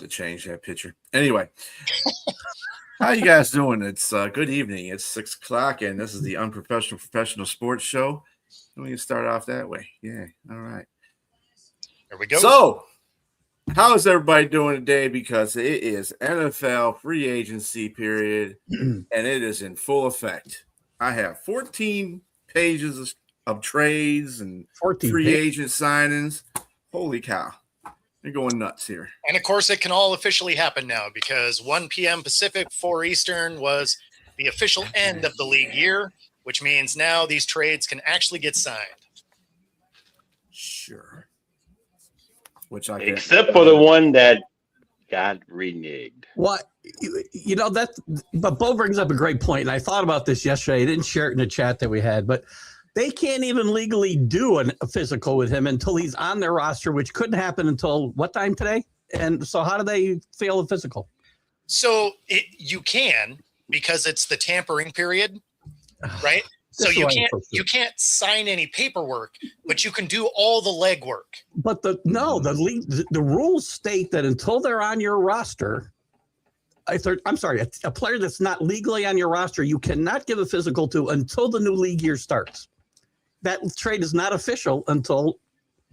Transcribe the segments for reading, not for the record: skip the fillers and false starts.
to change that picture. Anyway, how you guys doing? It's good evening. It's 6 o'clock, and this is the Unprofessional Professional Sports Show. We can start off that way. Yeah, all right. There we go. So, how is everybody doing today? Because it is NFL free agency period, and it is in full effect. I have 14 pages of trades and free agent signings. Holy cow. They're going nuts here. And, of course, it can all officially happen now because 1 p.m. Pacific, 4 Eastern was the official end of the league year, which means now these trades can actually get signed. Sure. Except for the one that got reneged. What? You know, but Bo brings up a great point, and I thought about this yesterday. I didn't share it in the chat that we had, but they can't even legally do a physical with him until he's on their roster, which couldn't happen until what time today? And so how do they fail a physical? So you can, because it's the tampering period, right? So you can't sign any paperwork, but you can do all the legwork. But the rules state that until they're on your roster, a player that's not legally on your roster, you cannot give a physical to until the new league year starts. That trade is not official until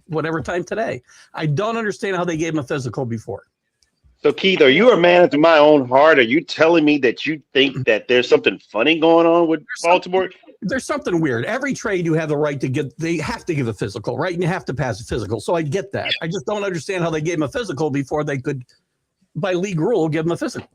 whatever time today. I don't understand how they gave him a physical before. So, Keith, are you a man after my own heart? Are you telling me that you think that there's something funny going on with Baltimore? There's something weird. every trade you have the right to give. They have to give a physical, right? And you have to pass a physical. So I get that. I just don't understand how they gave him a physical before they could, by league rule, give him a physical.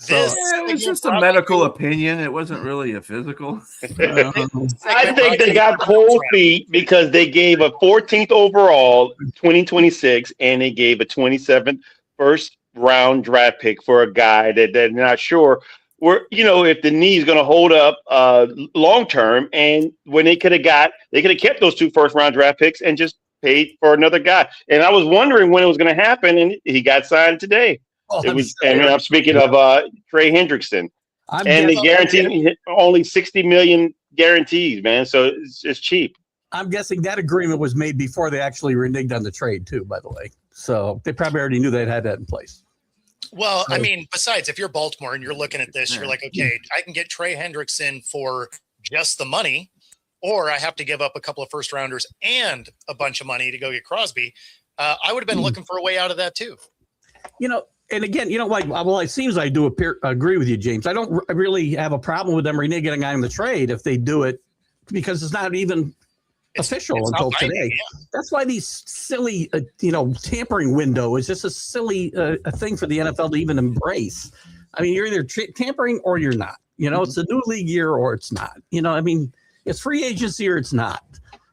It was just a medical opinion. It wasn't really a physical. I think they got cold feet because they gave a 14th overall 2026 and they gave a 27th first round draft pick for a guy that they're not sure if the knee is going to hold up long term. And when they could have kept those 2 first round draft picks and just paid for another guy. And I was wondering when it was going to happen, and he got signed today. I'm speaking of Trey Hendrickson, and they guaranteed only $60 million guarantees, man. So it's cheap. I'm guessing that agreement was made before they actually reneged on the trade, too. By the way, so they probably already knew they had that in place. Well, I mean, besides, if you're Baltimore and you're looking at this, you're like, okay, I can get Trey Hendrickson for just the money, or I have to give up a couple of first rounders and a bunch of money to go get Crosby. I would have been looking for a way out of that, too. And again, it seems I do agree with you, James. I don't really have a problem with them reneging on the trade if they do it because it's not even official until today. Yeah. That's why these silly, tampering window is just a silly thing for the NFL to even embrace. I mean, you're either tampering or you're not. It's a new league year or it's not. It's free agency or it's not.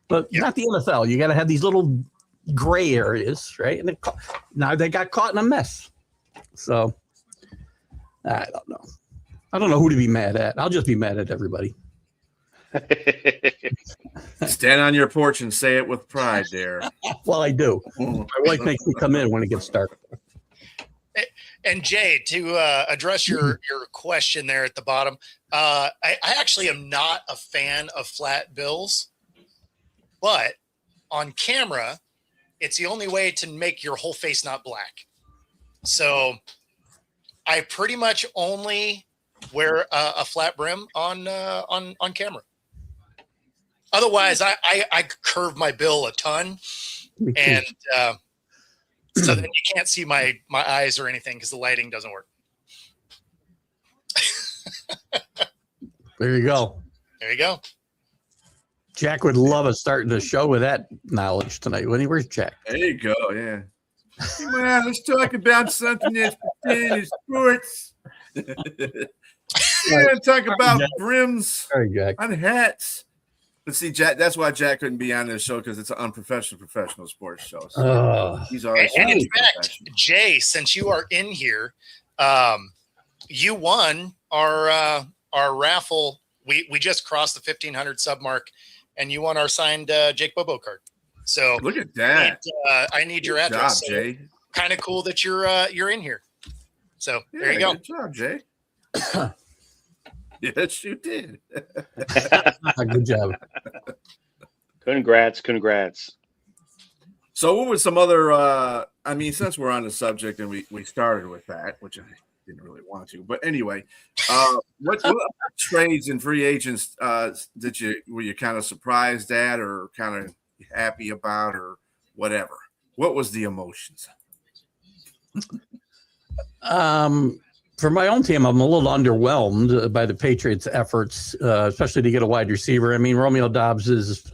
But not the NFL. You got to have these little gray areas, right? And now they got caught in a mess. So, I don't know. I don't know who to be mad at. I'll just be mad at everybody. Stand on your porch and say it with pride there. Well, I do. My wife makes me come in when it gets dark. And Jay, to address your question there at the bottom, I actually am not a fan of flat bills, but on camera, it's the only way to make your whole face not black. So I pretty much only wear a flat brim on camera. Otherwise, I curve my bill a ton, and so then you can't see my eyes or anything because the lighting doesn't work. There you go. There you go. Jack would love us starting the show with that knowledge tonight. Where's Jack? There you go. Yeah. Come on, let's talk about something that's in sports. We're going to talk about brims on hats. But see, Jack, that's why Jack couldn't be on this show because it's an unprofessional professional sports show. So he's already. And in fact, Jay, since you are in here, you won our raffle. We just crossed the 1,500 sub mark, and you won our signed Jake Bobo card. So look at that. I need your address. Good job, Jay. Kind of cool that you're in here. So there you go. Good job, Jay. Yes, you did. Good job. Congrats. So what were some other I mean, since we're on the subject and we started with that, which I didn't really want to, but anyway, what trades and free agents were you kind of surprised at, or kind of happy about, or whatever? What was the emotions? For my own team, I'm a little underwhelmed by the Patriots' efforts, especially to get a wide receiver. I mean, Romeo Doubs is,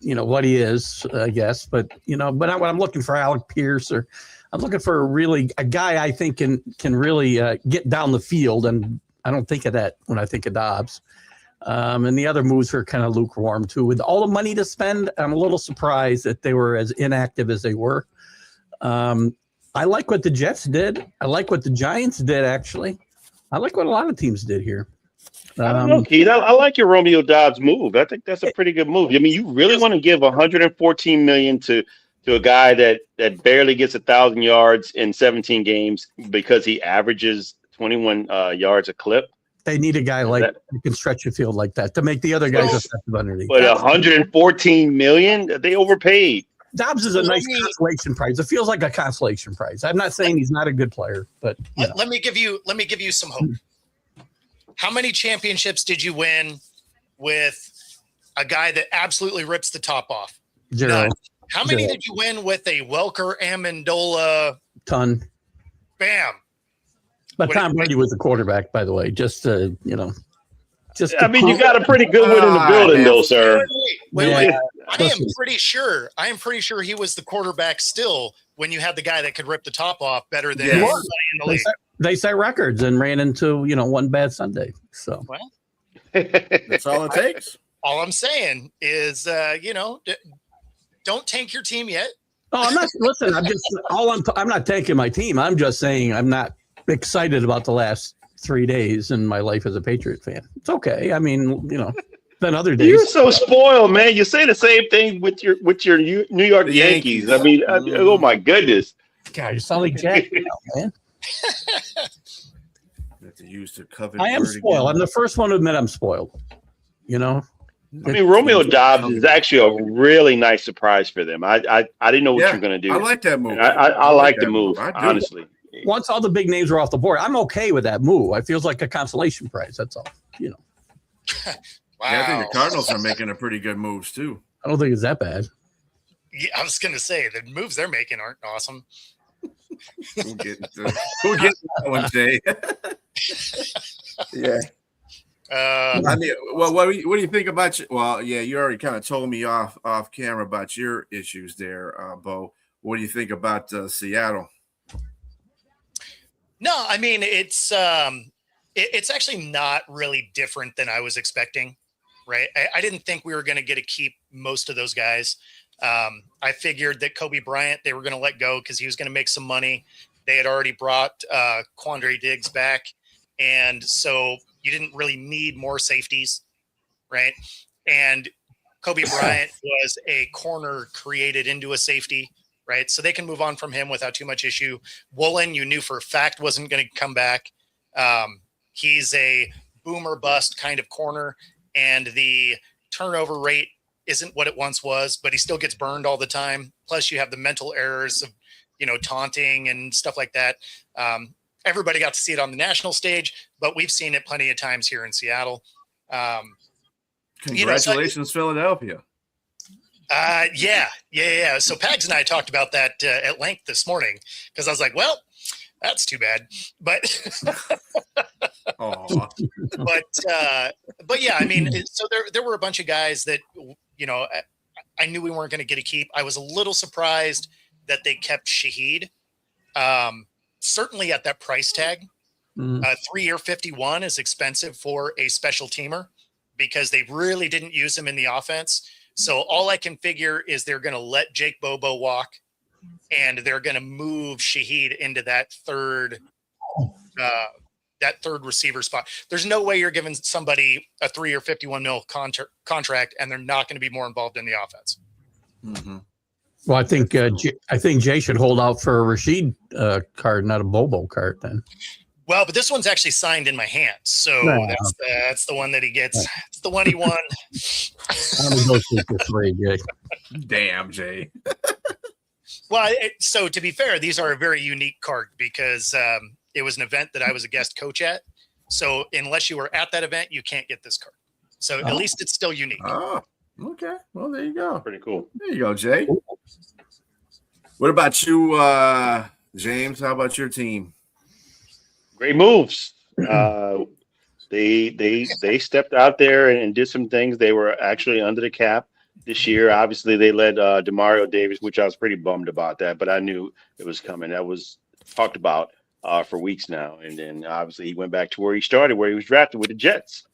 what he is, I guess. But what I'm looking for, Alec Pierce, or I'm looking for a guy I think can really get down the field, and I don't think of that when I think of Dobbs. And the other moves are kind of lukewarm too. With all the money to spend, I'm a little surprised that they were as inactive as they were. I like what the Jets did. I like what the Giants did, actually. I like what a lot of teams did here. I don't know, Keith. I like your Romeo Doubs move. I think that's a pretty good move. I mean, you really want to give $114 million to a guy that barely gets 1,000 yards in 17 games because he averages 21 yards a clip. They need a guy who can stretch a field like that to make the other guys effective underneath. But $114 million, they overpaid. Dobbs is a nice consolation prize. It feels like a consolation prize. I'm not saying he's not a good player, but let me give you some hope. How many championships did you win with a guy that absolutely rips the top off? 0. None. How many did you win with a Welker Amendola? Ton. Bam. But Tom Brady was the quarterback, by the way. Just you got a pretty good one in the building, though, sir. Wait. I am pretty sure he was the quarterback still when you had the guy that could rip the top off better than anybody in the league. They set records and ran into one bad Sunday. So that's all it takes. All I'm saying is, don't tank your team yet. Oh, I'm not. Listen, I'm not tanking my team. I'm just saying I'm not excited about the last 3 days in my life as a Patriot fan. It's okay. I mean, than other days. You're so spoiled, man. You say the same thing with your New York Yankees. I mean, oh my goodness. God, you sound like Jack now, man. I am spoiled. I'm the first one to admit I'm spoiled. I mean, Romeo Doubs is actually a really nice surprise for them. I didn't know what you're going to do. I like that move. I like the move, honestly. Once all the big names are off the board, I'm okay with that move. It feels like a consolation prize. That's all. Wow. Yeah, I think the Cardinals are making a pretty good moves too. I don't think it's that bad. Yeah, I was going to say the moves they're making aren't awesome. We'll get that one, Jay. Yeah. I mean, well, what do you think about? You already kind of told me off camera about your issues there, Bo. What do you think about Seattle? No, I mean it's actually not really different than I was expecting, right? I didn't think we were going to get to keep most of those guys. I figured that Kobe Bryant they were going to let go because he was going to make some money. They had already brought Quandre Diggs back, and so you didn't really need more safeties, right? And Kobe Bryant was a corner created into a safety. Right. So they can move on from him without too much issue. Woolen, you knew for a fact wasn't going to come back. He's a boomer bust kind of corner, and the turnover rate isn't what it once was, but he still gets burned all the time. Plus you have the mental errors of, taunting and stuff like that. Everybody got to see it on the national stage, but we've seen it plenty of times here in Seattle. Congratulations, Philadelphia. Yeah. So Pags and I talked about that at length this morning because I was like, well, that's too bad. But, but yeah, I mean, so there were a bunch of guys that, I knew we weren't going to get a keep. I was a little surprised that they kept Shaheed. Certainly at that price tag, 3-year 51 is expensive for a special teamer because they really didn't use him in the offense. So all I can figure is they're going to let Jake Bobo walk, and they're going to move Shaheed into that third receiver spot. There's no way you're giving somebody a 3-year 51 mil contract, and they're not going to be more involved in the offense. Mm-hmm. Well, I think Jay should hold out for a Rashid card, not a Bobo card then. Well, but this one's actually signed in my hand, so that's the one that he gets. It's the one he won. I'm gonna go shoot for 3, Jay. Damn, Jay. Well, so to be fair, these are a very unique card because it was an event that I was a guest coach at. So unless you were at that event, you can't get this card. So at least it's still unique. Oh, okay. Well, there you go. Pretty cool. There you go, Jay. What about you, James? How about your team? Great moves. They stepped out there and did some things. They were actually under the cap this year. Obviously, they led Demario Davis, which I was pretty bummed about that, but I knew it was coming. That was talked about for weeks now. And then obviously he went back to where he started, where he was drafted with the Jets.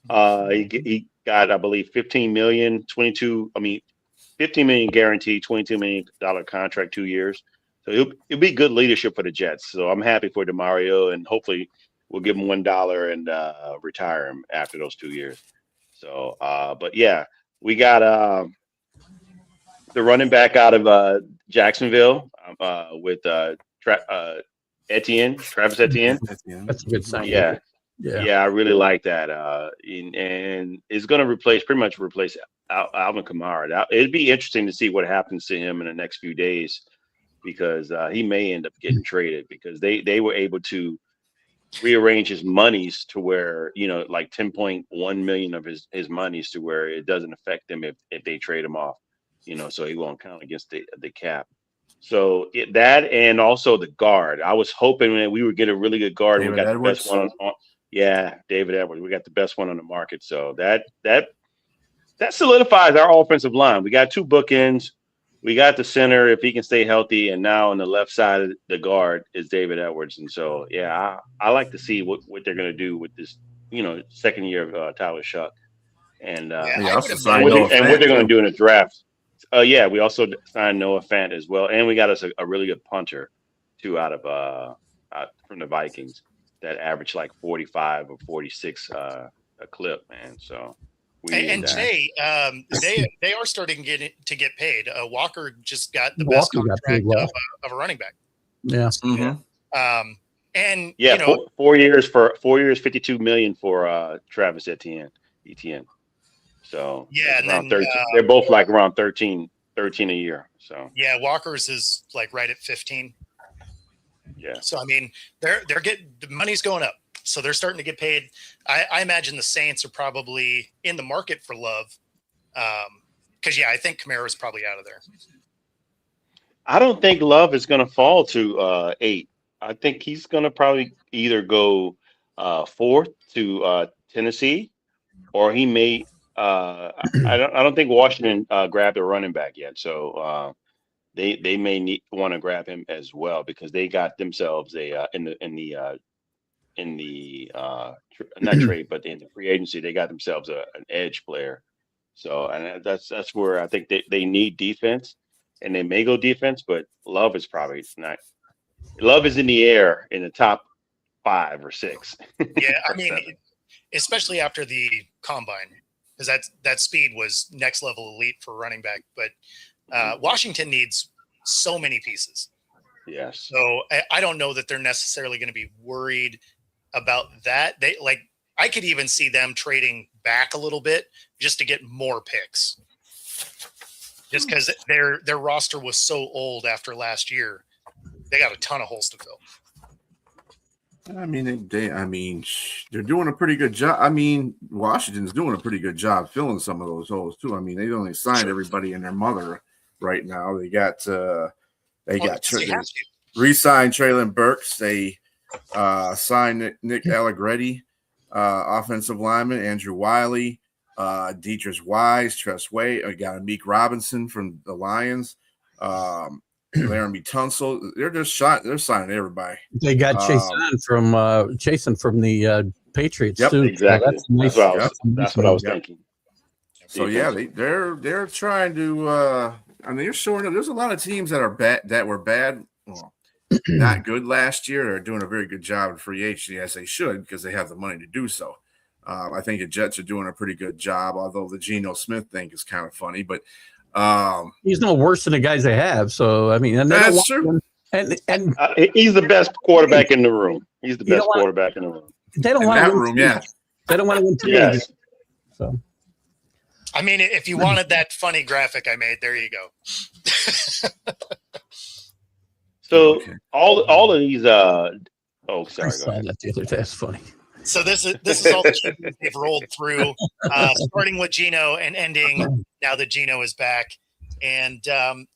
He got, I believe, 15 million guaranteed, $22 million contract, 2 years. So it'll be good leadership for the Jets. So I'm happy for Demario, and hopefully we'll give him $1 and retire him after those 2 years. So, but yeah, we got the running back out of Jacksonville with Travis Etienne. That's a good sign. Yeah, I really like that. And it's going to pretty much replace Alvin Kamara. It'd be interesting to see what happens to him in the next few days, because he may end up getting traded, because they were able to rearrange his monies to where, like 10.1 million of his monies, to where it doesn't affect them if they trade him off, so he won't count against the cap. So that, and also the guard. I was hoping that we would get a really good guard. David We got Edwards. the best one David Edwards. We got the best one on the market. So that solidifies our offensive line. We got two bookends. We got the center if he can stay healthy, and now on the left side of the guard is David Edwards. And so, yeah, I like to see what they're going to do with this, second year of Tyler Shuck, and what they're going to do in the draft. We also signed Noah Fant as well, and we got us a really good punter, too, out from the Vikings that averaged like 45 or 46 a clip, man. So. Jay, they are starting to get paid. Walker just got the best contract of a running back. Yeah. Mm-hmm. And 4 years, 52 million for Travis Etienne. So and around then 13. They're both like around 13 a year. So Walker's is like right at 15. Yeah. So I mean, they're getting, the money's going up. So they're starting to get paid. I imagine the Saints are probably in the market for Love. Because, I think Kamara's probably out of there. I don't think Love is going to fall to 8. I think he's going to probably either go 4th to Tennessee, or he may. I don't think Washington grabbed a running back yet. So they may want to grab him as well, because they got themselves in the not trade, but in the free agency, they got themselves an edge player. So, and that's where I think they need defense, and they may go defense, but Love is probably not. Love is in the air in the top 5 or 6. Yeah, I mean, especially after the combine, because that speed was next level elite for running back. But Washington needs so many pieces. Yes. So I don't know that they're necessarily going to be worried about that. I could even see them trading back a little bit just to get more picks, just because their roster was so old after last year. They got a ton of holes to fill. I mean, they're doing a pretty good job. I mean, Washington's doing a pretty good job filling some of those holes too. I mean, they only signed everybody and their mother right now. They got re-signed Traylon Burks. They signed Nick Allegretti, offensive lineman, Andrew Wiley, Deatrice Wise, Tress Way. Got Amik Robinson from the Lions, Laramie Tunsil. They're signing everybody. They got Chasen from the Patriots too. Exactly. So that's nice. That's what I was thinking. So they're trying to. They're showing up. There's a lot of teams that are bad, that were bad. Well, not good last year. Are doing a very good job in free agency, as they should, because they have the money to do so. I think the Jets are doing a pretty good job, although the Geno Smith thing is kind of funny. But he's no worse than the guys they have. So I mean, and that's true. And he's the best quarterback in the room. He's the best quarterback in the room. They don't want to win. They don't want to win too many. So. I mean, if you wanted that funny graphic I made, there you go. So Okay. all of these. Oh, I sorry. Go saw ahead. that the other day. That's funny. So this is all the QBs they've rolled through, starting with Geno and ending now that Geno is back. And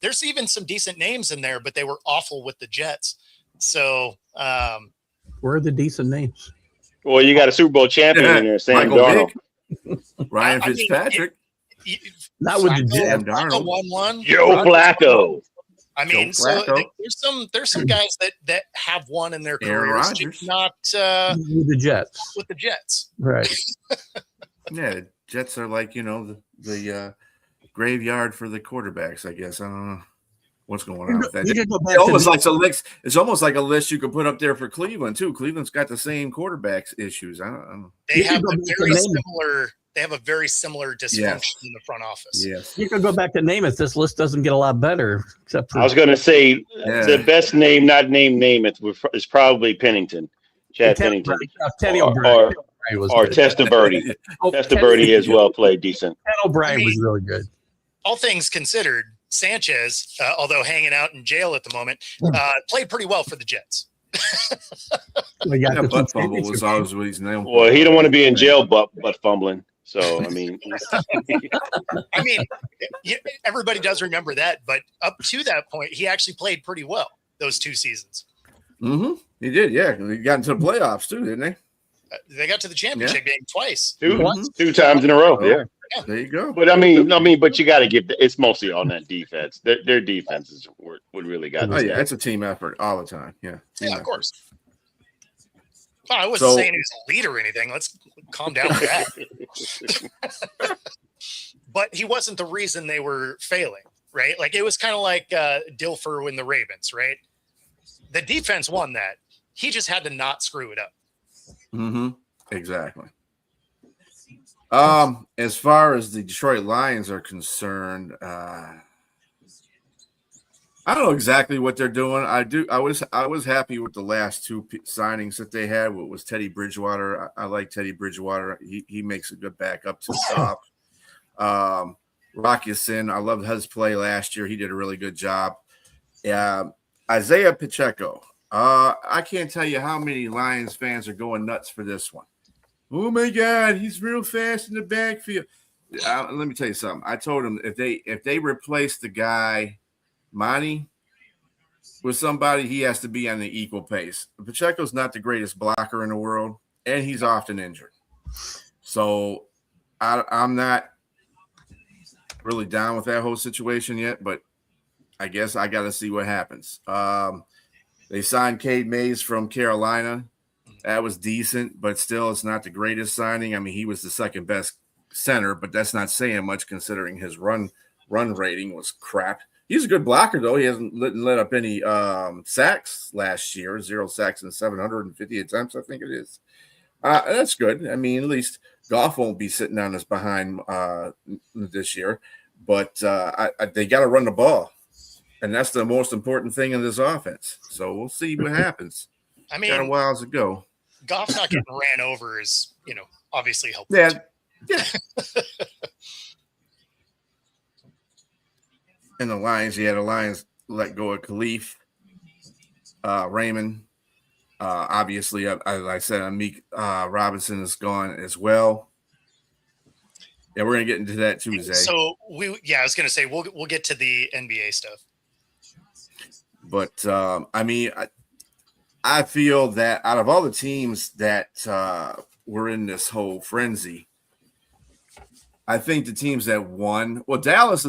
there's even some decent names in there, but they were awful with the Jets. So Where are the decent names? Well, you got a Super Bowl champion in there, Sam Michael Darnold. Vick, Ryan I mean, Fitzpatrick, Not with the Flacco- Jets. Sam Flacco Darnold. won one. Joe Flacco. I mean, Joe so Flacco. there's some guys that have won in their Aaron careers, Rodgers. just not With the Jets. with the Jets. Right. Yeah, the Jets are like the graveyard for the quarterbacks. I guess I don't know what's going on with that. You could go back It's almost to like it's almost like a list you could put up there for Cleveland too. Cleveland's got the same quarterbacks issues. I don't They You have could go a back to very Namath. similar. They have a very similar dysfunction Yes. in the front office. Yes. you could go back to Namath. This list doesn't get a lot better, except for I was going to say Yeah. the best name, not named Namath, is probably Pennington, Chad Pennington, Teddy or O'Brien was or good. Testaverde. Oh, Testaverde as well played decent. Ted O'Brien I mean- was really good. All things considered, Sanchez, although hanging out in jail at the moment, played pretty well for the Jets. We got Yeah, the butt two fumble was championships. always what he's known. Well, he don't want to be in jail, but fumbling. So I mean, I mean, everybody does remember that, but up to that point, he actually played pretty well those 2 seasons. Mm-hmm. He did. Yeah, he got into the playoffs too, didn't they? They got to the championship game twice. two times in a row. Yeah, There you go. but I mean, but you got to give. It's mostly on that defense. Their defense is what really got. Oh this yeah, game. it's a team effort all the time. Yeah. Team Yeah, of effort. course. Oh, I wasn't So- saying he was a leader or anything. Let's calm down with that. But he wasn't the reason they were failing, right? Like it was kind of like Dilfer in the Ravens, right? The defense won that. He just had to not screw it up. Mm-hmm. Exactly. As far as the Detroit Lions are concerned, I don't know exactly what they're doing. I was happy with the last 2 signings that they had. What was Teddy Bridgewater? I like Teddy Bridgewater. He makes a good backup to the top. Rocky Sin, I loved his play last year. He did a really good job. Isaiah Pacheco. I can't tell you how many Lions fans are going nuts for this one. Oh my God, he's real fast in the backfield. Let me tell you something. I told him if they replace the guy Monty with somebody, he has to be on the equal pace. Pacheco's not the greatest blocker in the world, and he's often injured. So I'm not really down with that whole situation yet, but I guess I got to see what happens. They signed Cade Mays from Carolina. That was decent, but still it's not the greatest signing. I mean, he was the second best center, but that's not saying much considering his run rating was crap. He's a good blocker, though. He hasn't let up any sacks last year, 0 sacks and 750 attempts, I think it is. That's good. I mean, at least Goff won't be sitting on his behind this year, but they got to run the ball, and that's the most important thing in this offense. So we'll see what happens. I Got a mean, while to go. Goff not getting ran over is, obviously helpful. Yeah. too. Yeah. And the Lions, let go of Khalif, Raymond. Obviously, as I said, Amik Robinson is gone as well. Yeah, we're gonna get into that too, Zay. So I was gonna say we'll get to the NBA stuff. But I mean, I feel that out of all the teams that were in this whole frenzy, I think the teams that won, well, Dallas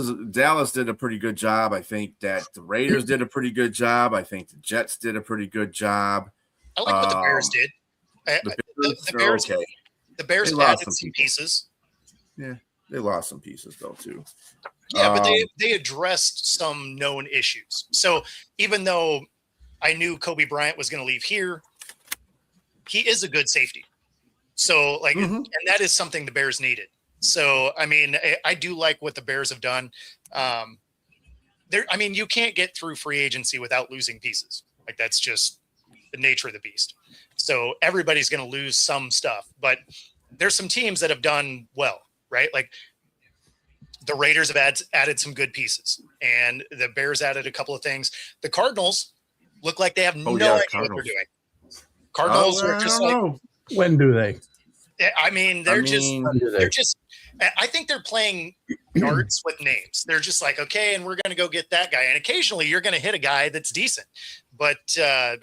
did a pretty good job. I think that the Raiders did a pretty good job. I think the Jets did a pretty good job. I like what the Bears did. The Bears the are Bears, okay. the Bears They lost added some some people. pieces. Yeah, they lost some pieces though too. Yeah, but they addressed some known issues. So even though I knew Kobe Bryant was going to leave here, he is a good safety. So and that is something the Bears needed. So, I mean, I do like what the Bears have done. You can't get through free agency without losing pieces. Like that's just the nature of the beast. So everybody's going to lose some stuff, but there's some teams that have done well, right? Like the Raiders have added some good pieces, and the Bears added a couple of things. The Cardinals look like they have no yeah, idea Cardinals. what they're doing. Cardinals I are just don't like, know. When do they? I mean, they're just, When do they? they're just, I think they're playing yards with names. They're just like, okay, and we're going to go get that guy. And occasionally you're going to hit a guy that's decent. But yeah,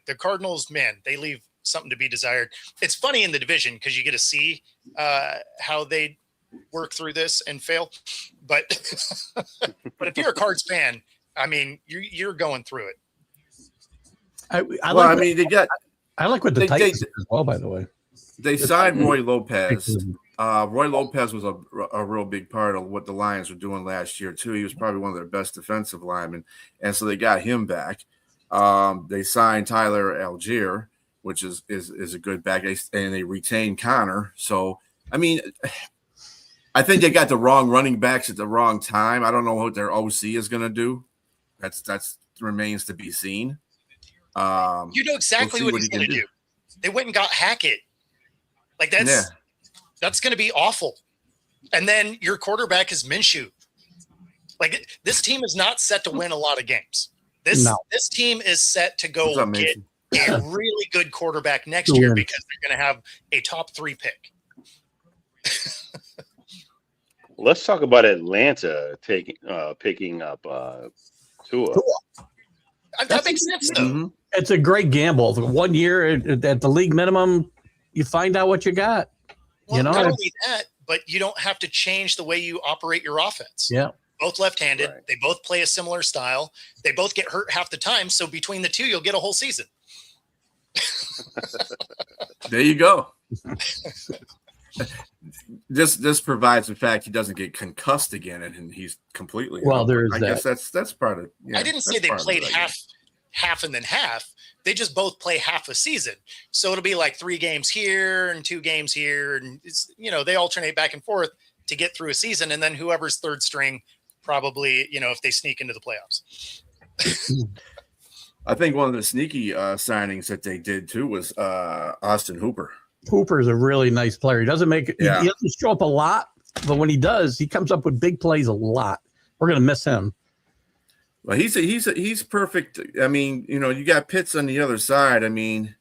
the Cardinals, man, they leave something to be desired. It's funny in the division because you get to see how they work through this and fail. But but if you're a Cards fan, I mean, you're going through it. I like what the they- Titans did as well, by the way. They signed Roy Lopez. Roy Lopez was a real big part of what the Lions were doing last year too. He was probably one of their best defensive linemen, and so they got him back. They signed Tyler Algier, which is a good back, and they retained Connor. So I mean, I think they got the wrong running backs at the wrong time. I don't know what their OC is going to do. That's remains to be seen. You know exactly what he's going to do. They went and got Hackett. Like that's going to be awful. And then your quarterback is Minshew. Like this team is not set to win a lot of games. This team is set to go get a really good quarterback next year because they're going to have a top 3 pick. Let's talk about Atlanta picking up Tua. That makes sense though. Mm-hmm. It's a great gamble. 1 year at the league minimum, you find out what you got. Well, not only that, but you don't have to change the way you operate your offense. Yeah. Both left-handed. Right. They both play a similar style. They both get hurt half the time. So between the two, you'll get a whole season. There you go. This provides the fact he doesn't get concussed again, and he's completely. Well, there's I guess that's part of. Yeah, I didn't say they played half and then half. They just both play half a season. So it'll be like 3 games here and 2 games here. And it's, they alternate back and forth to get through a season. And then whoever's third string probably, if they sneak into the playoffs. I think one of the sneaky signings that they did too was Austin Hooper. Hooper is a really nice player. He doesn't he doesn't show up a lot, but when he does, he comes up with big plays a lot. We're going to miss him. Well, he's perfect. I mean, you got Pitts on the other side. I mean,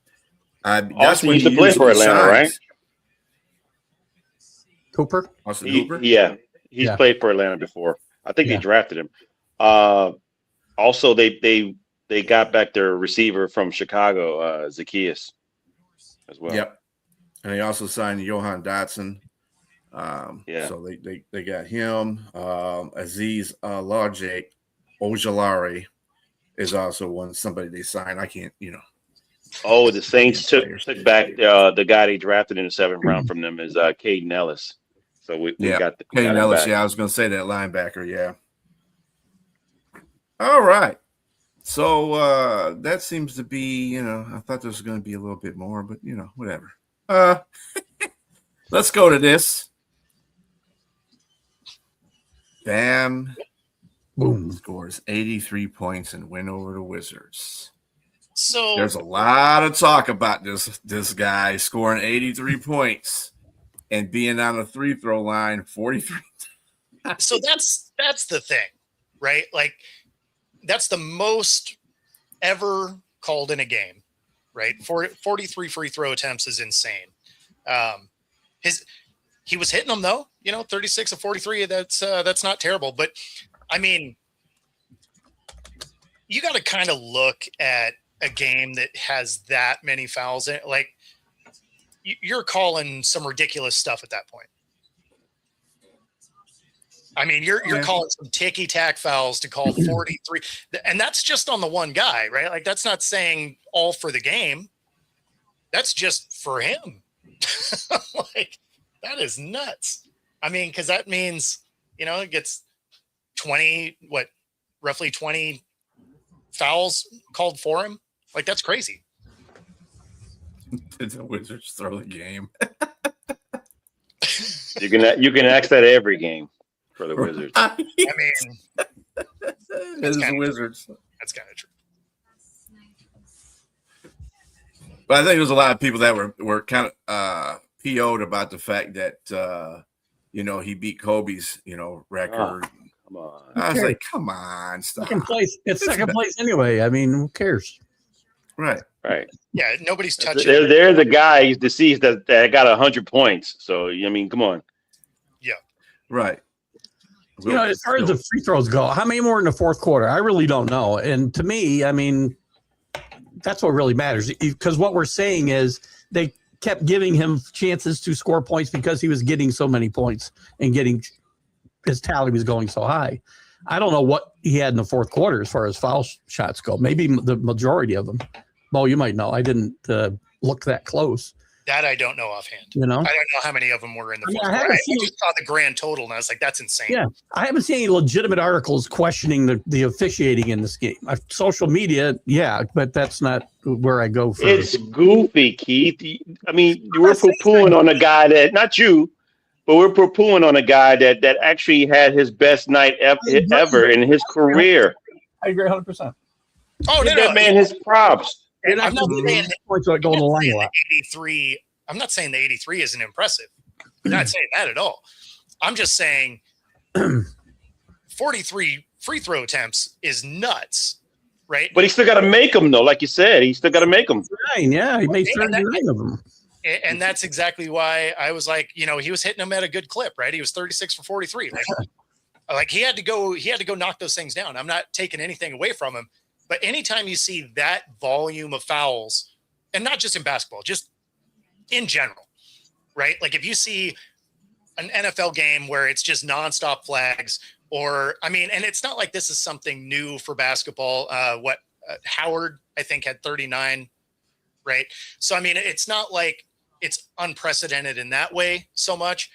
that's when he used to play for Atlanta, right? Hooper? Austin Hooper? Yeah. He's played for Atlanta before. I think they drafted him. Also, they got back their receiver from Chicago, Zacchaeus, as well. Yep. And they also signed Johan Dotson. So they got him. Aziz Ojulari is also somebody they signed. I can't, Oh, the Saints took back the guy they drafted in the 7th round from them is Caden Ellis. So we got Caden Ellis. Yeah, I was going to say that linebacker. Yeah. All right. So that seems to be, I thought there was going to be a little bit more, but whatever. Let's go to this. Bam. Boom. Scores 83 points and win over the Wizards. So there's a lot of talk about this guy scoring 83 points and being on the free throw line 43. So that's the thing, right? Like that's the most ever called in a game, right? 43 free throw attempts is insane. He was hitting them though, 36 of 43. That's not terrible, but I mean, you got to kind of look at a game that has that many fouls in it. Like you're calling some ridiculous stuff at that point. I mean, you're calling some ticky-tack fouls to call 43, and that's just on the one guy, right? Like that's not saying all for the game. That's just for him. Like that is nuts. I mean, because that means it gets 20, roughly 20 fouls called for him. Like that's crazy. Did the Wizards throw the game? You can ask that every game for the Wizards. I mean, it's the Wizards. That's kind of true. But I think there's a lot of people that were kind of PO'd about the fact that he beat Kobe's record Come on. I was like, come on, stop. Second place. It's second place anyway. I mean, who cares? Right. Yeah, nobody's touching. There's a guy deceased that got 100 points. So I mean, come on. Yeah. Right. You know, as far as the free throws go, how many more in the fourth quarter? I really don't know. And to me, I mean, that's what really matters. Because what we're saying is they kept giving him chances to score points because he was getting so many points and getting his tally was going so high. I don't know what he had in the fourth quarter as far as foul shots go. Maybe the majority of them. Well, you might know. I didn't look that close. That I don't know offhand. You know, I don't know how many of them were in the fourth quarter. I just saw the grand total, and I was like, "That's insane." Yeah, I haven't seen any legitimate articles questioning the officiating in this game. Social media, yeah, but that's not where I go for. It's goofy, Keith. I mean, we're poo-pooing on a guy that not you, but we're poo-pooing on a guy that actually had his best night ever in his career. I agree 100%. Oh no, that man his props. I'm not saying points are going to line a lot. 83. I'm not saying the 83 isn't impressive. I'm not saying that at all. I'm just saying 43 free throw attempts is nuts, right? But he still got to make them, though. Like you said, he still got to make them. Yeah, he made 39 of them. And that's exactly why I was like, you know, he was hitting them at a good clip, right? He was 36 for 43. Like he had to go knock those things down. I'm not taking anything away from him. But anytime you see that volume of fouls, and not just in basketball, just in general, right? Like if you see an NFL game where it's just nonstop flags, or I mean, and it's not like this is something new for basketball. Howard, I think, had 39, right? So I mean, it's not like it's unprecedented in that way so much.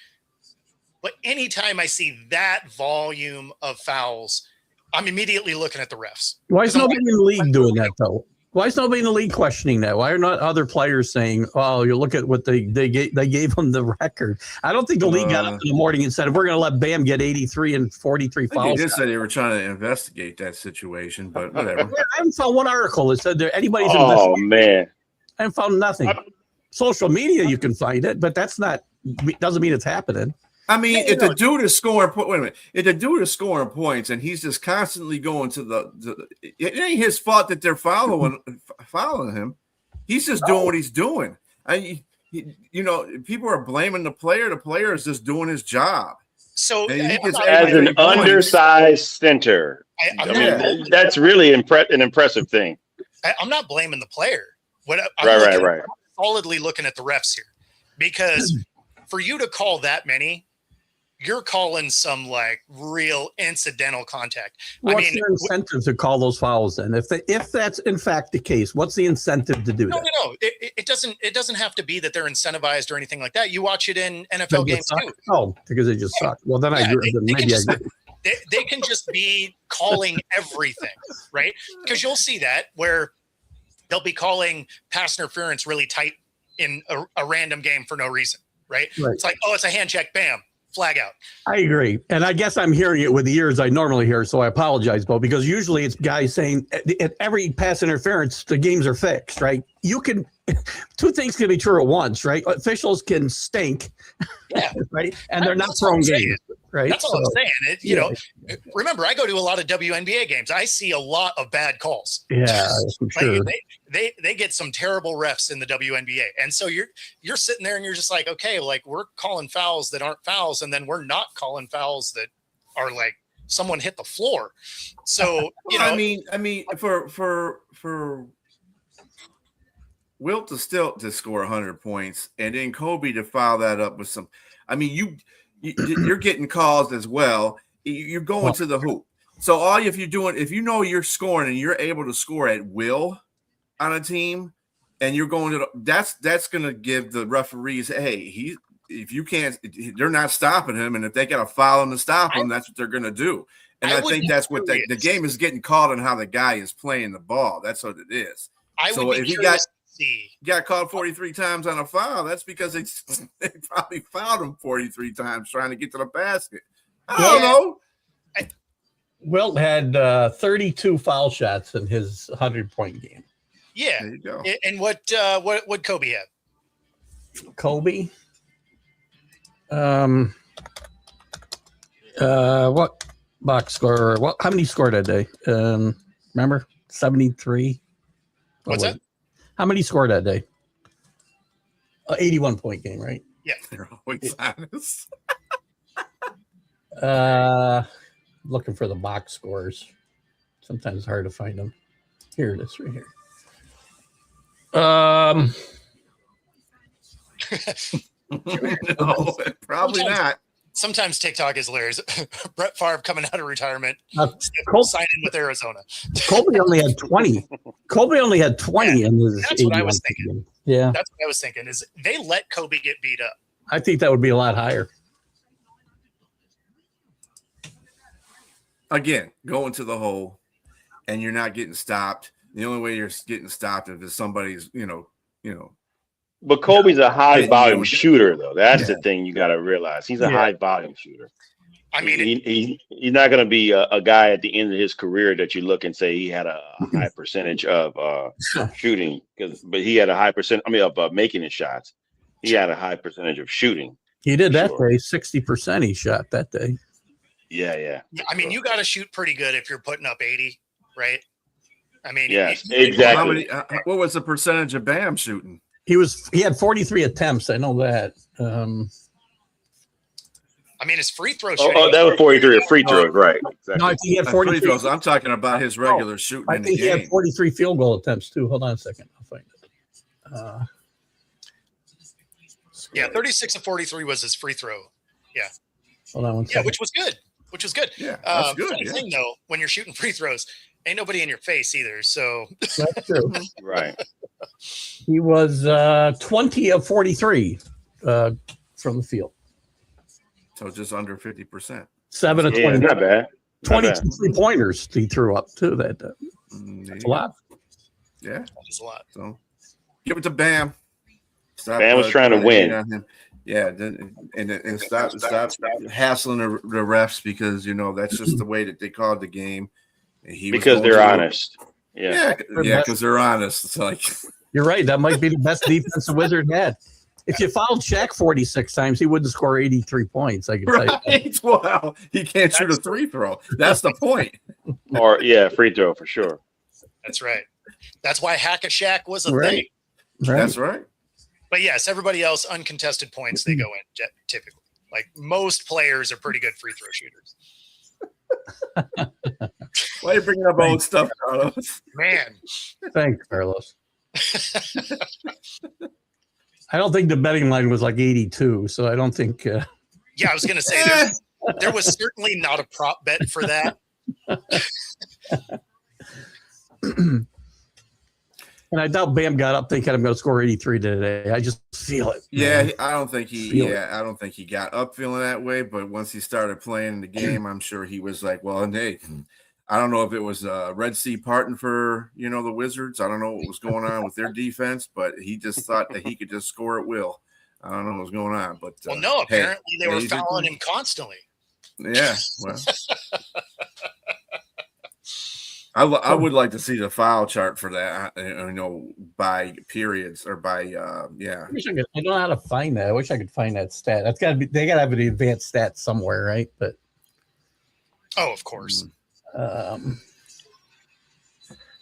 But anytime I see that volume of fouls, I'm immediately looking at the refs. Why is nobody in the league doing that, though? Why is nobody in the league questioning that? Why are not other players saying, "Oh, you look at what they gave him the record"? I don't think the league got up in the morning and said, "We're going to let Bam get 83 and 43 fouls." They just said they were trying to investigate that situation, but whatever. I haven't found one article that said that anybody's investigating. Oh man, I haven't found nothing. Social media, you can find it, but that's not doesn't mean it's happening. I mean, if the dude is scoring, wait a minute. If the dude is scoring points and he's just constantly going to it ain't his fault that they're following him. He's just doing what he's doing. You know, people are blaming the player. The player is just doing his job. So, as an undersized center, I mean, that's really an impressive thing. I'm not blaming the player. Right. Solidly looking at the refs here, because for you to call that many, you're calling some like real incidental contact. What's the incentive to call those fouls then? If that's in fact the case, what's the incentive to do that? No. It doesn't have to be that they're incentivized or anything like that. You watch it in NFL games too. Oh, because they just suck. Well, then I agree. They can just be calling everything, right? Because you'll see that where they'll be calling pass interference really tight in a random game for no reason, right? It's like, oh, it's a hand check, bam. Flag out. I agree. And I guess I'm hearing it with the ears I normally hear, so I apologize, Bo, because usually it's guys saying at every pass interference, the games are fixed, right? You can, two things can be true at once, right? Officials can stink, right? And they're not throwing games, right? That's all I'm saying. You know, remember, I go to a lot of WNBA games. I see a lot of bad calls. Yeah, for sure. They get some terrible refs in the WNBA. And so you're sitting there and you're just like, okay, like we're calling fouls that aren't fouls, and then we're not calling fouls that are like someone hit the floor. So, you know, I mean, for Wilt to score 100 points and then Kobe to foul that up with some, I mean, you're getting calls as well. You're going to the hoop. So if you know you're scoring and you're able to score at will on a team, and you're going to that's going to give the referees, hey, if you can't, they're not stopping him, and if they got to foul him to stop him, that's what they're going to do. And I think that's what the game is getting called on, how the guy is playing the ball. That's what it is. So if he got called 43 times on a foul, that's because they probably fouled him 43 times trying to get to the basket. I don't know. Wilt had 32 foul shots in his 100-point game. Yeah. There you go. And what Kobe had? Kobe? What box score. Well, how many scored that day? Remember 73. What's that? How many scored that day? 81 point game, right? Yeah. They're always honest. Looking for the box scores. Sometimes it's hard to find them. Here it is, right here. No, probably not. Sometimes TikTok is hilarious. Brett Favre coming out of retirement, signing with Arizona. Colby only had 20. Colby only had 20 in his. That's what I was thinking. Game. Yeah, that's what I was thinking. Is they let Kobe get beat up? I think that would be a lot higher. Again, going to the hole, and you're not getting stopped. The only way you're getting stopped is if somebody's, But Kobe's a high volume shooter, though. That's the thing you got to realize. He's a high volume shooter. I mean, he's not going to be a guy at the end of his career that you look and say he had a high percentage of shooting, but he had a high percent. Of making his shots. He had a high percentage of shooting. He did that day. 60% he shot that day. Yeah. I mean, you got to shoot pretty good if you're putting up 80, right? I mean, yes, exactly. What was the percentage of Bam shooting? He had 43 attempts. I know that. I mean, his free throw shooting. Oh, that was 43 free throws, right? Exactly. No, I think he had 43 free throws. I'm talking about his regular shooting. I think he had 43 field goal attempts too. Hold on a second. I'll find it. Yeah, 36 of 43 was his free throw. Yeah. Hold on one second. Yeah, which was good. Yeah, that's good. Funny thing though, when you're shooting free throws, ain't nobody in your face either. So that's true. Right. He was 20 of 43 from the field. So just under 50%. 7 of 20. Yeah, not bad. 22 3-pointers he threw up too. That's a lot. Yeah, that is a lot. So give it to Bam. Bam was trying to win. Yeah, and stop hassling the refs because that's just the way that they called the game. Because they're honest. Yeah, because they're honest. It's like you're right. That might be the best defense the Wizard had. If you fouled Shaq 46 times, he wouldn't score 83 points. I can tell you. Right. Well, he can't shoot a free throw. That's the point. Or free throw for sure. That's right. That's why Hack-a-Shaq was a thing. Right. That's right. But yes, everybody else, uncontested points, they go in typically. Like most players are pretty good free throw shooters. Why are you bringing up old stuff, Carlos? Man. Thanks, Carlos. I don't think the betting line was like 82, so I don't think. Yeah, I was going to say there was certainly not a prop bet for that. And I doubt Bam got up thinking I'm going to score 83 today. I just feel it. Yeah, I don't think he got up feeling that way. But once he started playing the game, I'm sure he was like, well, hey, I don't know if it was Red Sea parting for the Wizards. I don't know what was going on with their defense, but he just thought that he could just score at will. I don't know what was going on, but no, apparently they were fouling him constantly. Yeah, well. I would like to see the foul chart for that, by periods or by I don't know how to find that. I wish I could find that stat. That's they gotta have an advanced stat somewhere, right? But of course.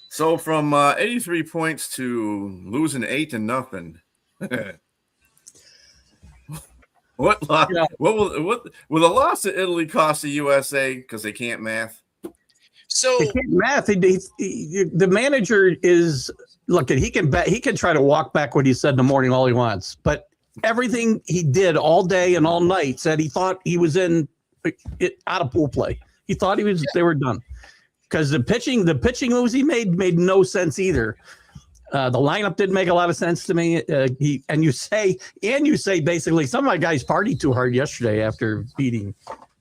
So from 83 points to losing 8-0. What will the loss to Italy cost the USA because they can't math? So they can't math. The manager is looking. He can bet. He can try to walk back what he said in the morning all he wants. But everything he did all day and all night said he thought he was out of pool play. He thought they were done because the pitching moves he made no sense either. The lineup didn't make a lot of sense to me. You say basically some of my guys partied too hard yesterday after beating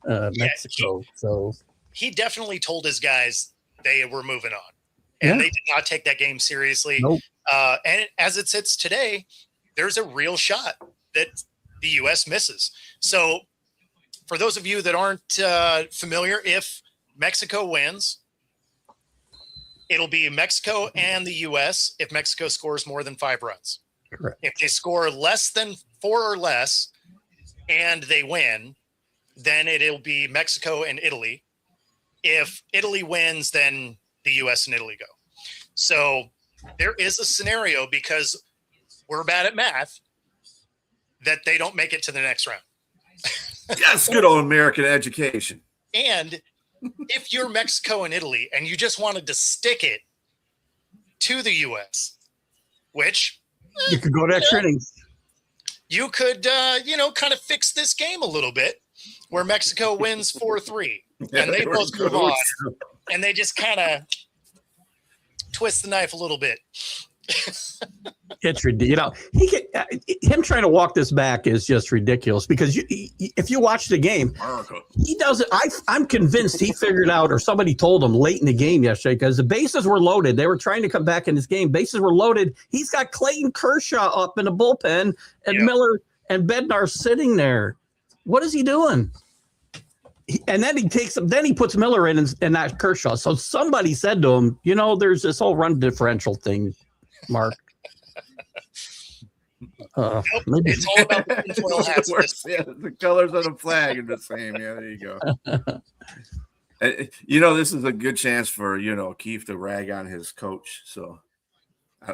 Mexico. So. He definitely told his guys they were moving on, and they did not take that game seriously. Nope. And as it sits today, there's a real shot that the U.S. misses. So for those of you that aren't familiar, if Mexico wins, it'll be Mexico and the U.S. if Mexico scores more than 5 runs. Correct. If they score less than 4 or less and they win, then it'll be Mexico and Italy. if Italy wins, then the U.S. and Italy go. So there is a scenario, because we're bad at math, that they don't make it to the next round. Yes, good old American education. And if you're Mexico and Italy and you just wanted to stick it to the U.S., which You could go to extra innings. you could, kind of fix this game a little bit, where Mexico wins 4-3 and they both move on, and they just kind of twist the knife a little bit. It's ridiculous. Him trying to walk this back is just ridiculous, because if you watch the game, he doesn't. I'm convinced he figured out, or somebody told him late in the game yesterday, because the bases were loaded. They were trying to come back in this game. Bases were loaded. He's got Clayton Kershaw up in the bullpen, and Miller and Bednar sitting there. What is he doing? And then he puts Miller in and not Kershaw. So somebody said to him, there's this whole run differential thing, Mark. Maybe it's all about the tinfoil hats. The colors of the flag are the same. Yeah, there you go. This is a good chance for Keith to rag on his coach. So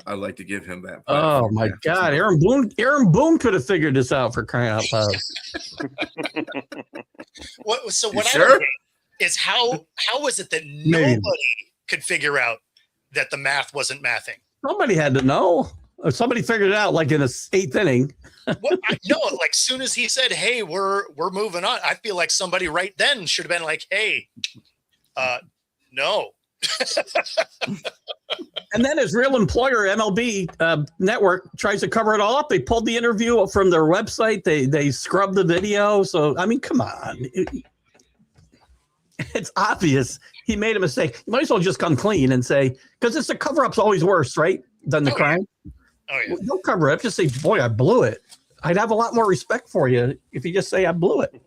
I'd like to give him that. Oh my God, Aaron Boone could have figured this out, for crying out loud. What I don't get is how is it that nobody could figure out that the math wasn't mathing? Somebody had to know. Or somebody figured it out, like in the 8th inning. Like soon as he said, "Hey, we're moving on," I feel like somebody right then should have been like, "Hey, no." And then his real employer, MLB Network, tries to cover it all up. They pulled the interview from their website. They scrubbed the video. So, I mean, come on. It's obvious he made a mistake. You might as well just come clean and say, because it's the cover-up's always worse, right, than the crime. Oh, yeah. Don't cover it up. Just say, boy, I blew it. I'd have a lot more respect for you if you just say I blew it.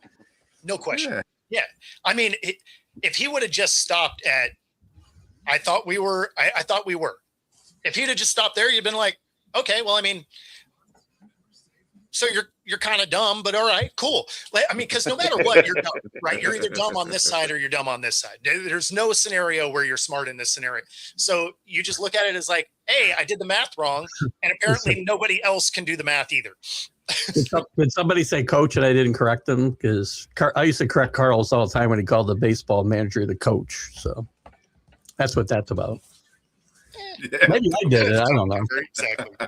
No question. Yeah. I mean, if he would have just stopped at, I thought we were. If he'd have just stopped there, you'd been like, okay, well, I mean, so you're kind of dumb, but all right, cool. Because no matter what, you're dumb, right? You're either dumb on this side or you're dumb on this side. There's no scenario where you're smart in this scenario. So you just look at it as like, hey, I did the math wrong, and apparently nobody else can do the math either. Did somebody say coach and I didn't correct them? Because I used to correct Carlos all the time when he called the baseball manager the coach. So that's what that's about. Yeah. Maybe I did it. I don't know. Exactly.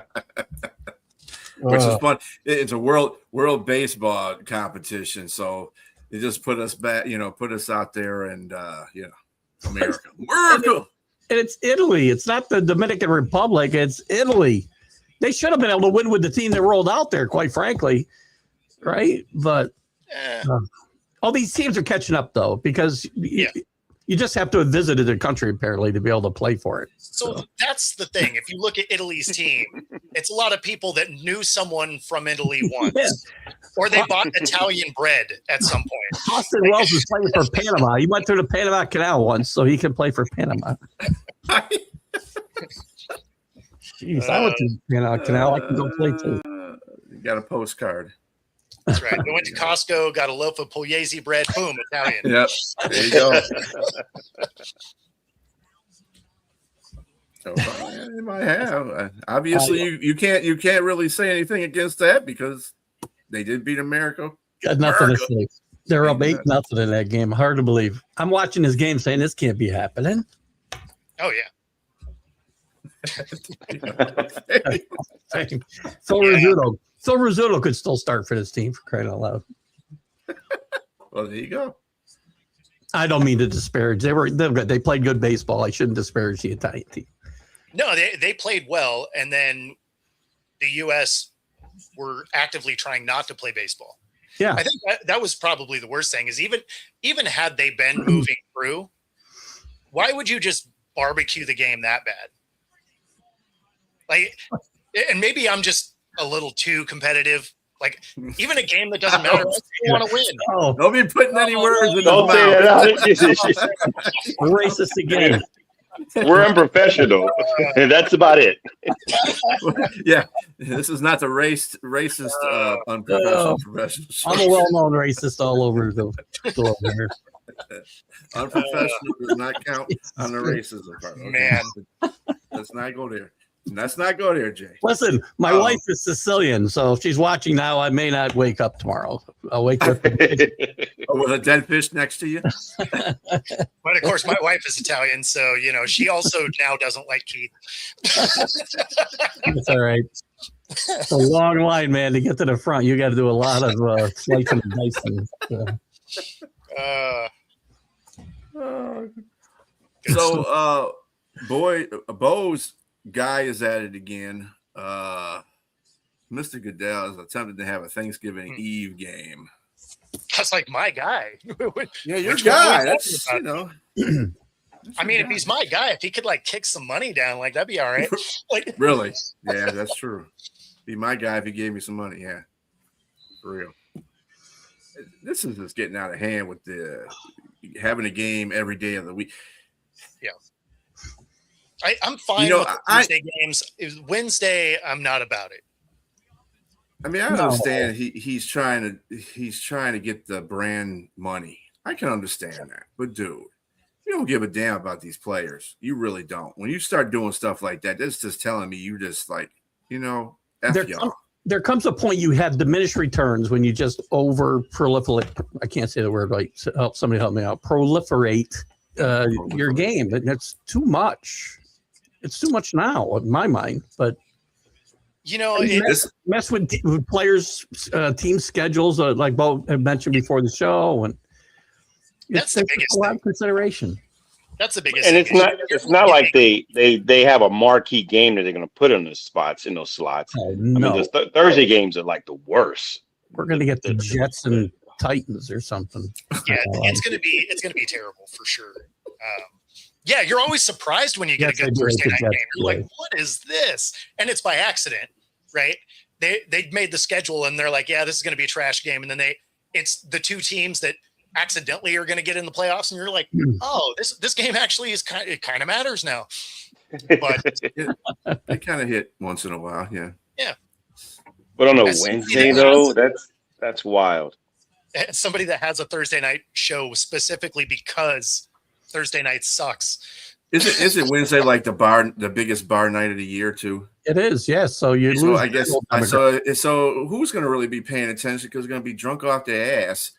Which is fun. It's a world baseball competition, so they just put us back, put us out there, and America. And it's Italy. It's not the Dominican Republic. It's Italy. They should have been able to win with the team that rolled out there, quite frankly, right? But all these teams are catching up, though, because you just have to have visited their country, apparently, to be able to play for it. So that's the thing. If you look at Italy's team, it's a lot of people that knew someone from Italy once, or they bought Italian bread at some point. Austin Wells was playing for Panama. He went through the Panama Canal once, so he can play for Panama. Jeez, I went to the Panama Canal. I can go play too. You got a postcard. That's right. We went to Costco, got a loaf of Pugliese bread. Boom, Italian. Yep. There you go. So, you might have. Obviously, you can't really say anything against that, because they did beat America. Got nothing to say. They're up 8-0 in that game. Hard to believe. I'm watching this game saying this can't be happening. Oh yeah. Phil Rizzuto could still start for this team, for crying out loud. Well, there you go. I don't mean to disparage. They played good baseball. I shouldn't disparage the Italian team. No, they played well, and then the U.S. were actively trying not to play baseball. Yeah, I think that was probably the worst thing. Is even had they been moving through, why would you just barbecue the game that bad? Like, and maybe I'm just a little too competitive. Like, even a game that doesn't matter, you want to win. Oh, don't be putting any words in his mouth. Racist again. We're unprofessional, and that's about it. Yeah, this is not the racist unprofessional professional. I'm a well-known racist all over the here. Unprofessional does not count on the racism part. Okay? Man. Let's not go there. Let's not go there, Jay. Listen, my wife is Sicilian, so if she's watching now, I may not wake up tomorrow. I'll wake up with a dead fish next to you. But of course, my wife is Italian, so she also now doesn't like Keith. It's all right. It's a long line, man. To get to the front, you got to do a lot of slicing and dicing. So, Bo's guy is at it again. Mr. Goodell is attempting to have a Thanksgiving Eve game. That's like my guy. Yeah, your guy. That's I mean, if he's my guy, if he could kick some money down, that'd be all right. Really? Yeah, that's true. Be my guy if he gave me some money. Yeah, for real. This is just getting out of hand with the having a game every day of the week. Yeah. I'm fine with Tuesday games. Wednesday, I'm not about it. I mean, I understand he's trying to get the brand money. I can understand that. But dude, you don't give a damn about these players. You really don't. When you start doing stuff like that, that's just telling me you just F y'all. There comes a point you have diminished returns when you just over proliferate. I can't say the word right. Somebody help me out. Proliferate your game. That's too much. It's too much now in my mind. But mess with players' team schedules, like Bo had mentioned before the show, and that's the biggest a lot of consideration. That's the biggest. And it's not like they have a marquee game that they're going to put in those slots. Oh, no. I mean, the Thursday games are the worst. We're going to get the Jets and Titans or something. Yeah, it's going to be terrible for sure. Yeah, you're always surprised when you get a good Thursday night game. You're like, what is this? And it's by accident, right? They made the schedule and they're like, yeah, this is going to be a trash game. And then it's the two teams that accidentally are going to get in the playoffs. And you're like, oh, this game actually is it kind of matters now. But it kind of hit once in a while. Yeah. Yeah. But on a Wednesday though, that's wild. Somebody that has a Thursday night show specifically because Thursday night sucks. Is it Wednesday the biggest bar night of the year too? It is, yes. So you lose. I guess so who's going to really be paying attention because it's going to be drunk off their ass.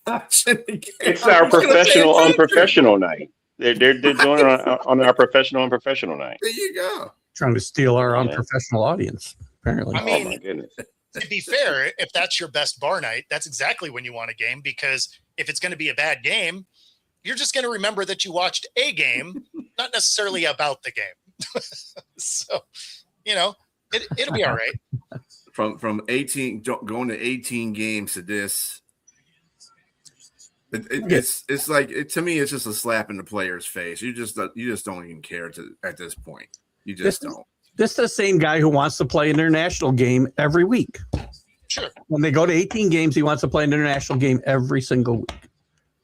It's our professional unprofessional night. They're doing it on our professional unprofessional night. There you go. Trying to steal our unprofessional audience, apparently. I mean, oh my goodness. To be fair, if that's your best bar night, that's exactly when you want a game, because if it's going to be a bad game, you're just going to remember that you watched a game, not necessarily about the game. So, it'll be all right. From 18 going to 18 games to this, it's like to me, it's just a slap in the player's face. You just don't even care at this point. You just don't. This is the same guy who wants to play an international game every week. Sure. When they go to 18 games, he wants to play an international game every single week.